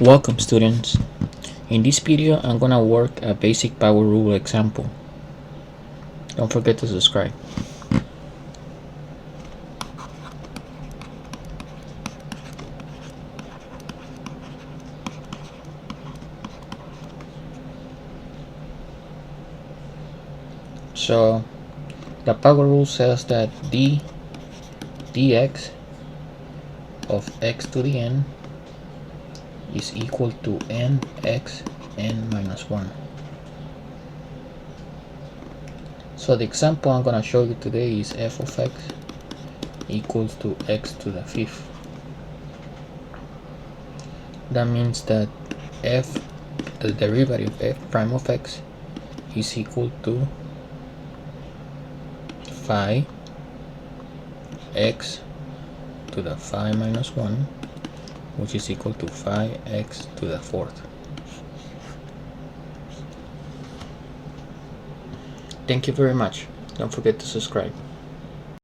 Welcome students. In this video I'm gonna work a basic power rule example. Don't forget to subscribe. So the power rule says that dx of x to the n is equal to nx n minus 1. So the example I'm going to show you today is f of x equals to x to the fifth. That means that the derivative of f prime of x is equal to phi x to the phi minus 1, which is equal to phi x to the fourth. Thank you very much. Don't forget to subscribe.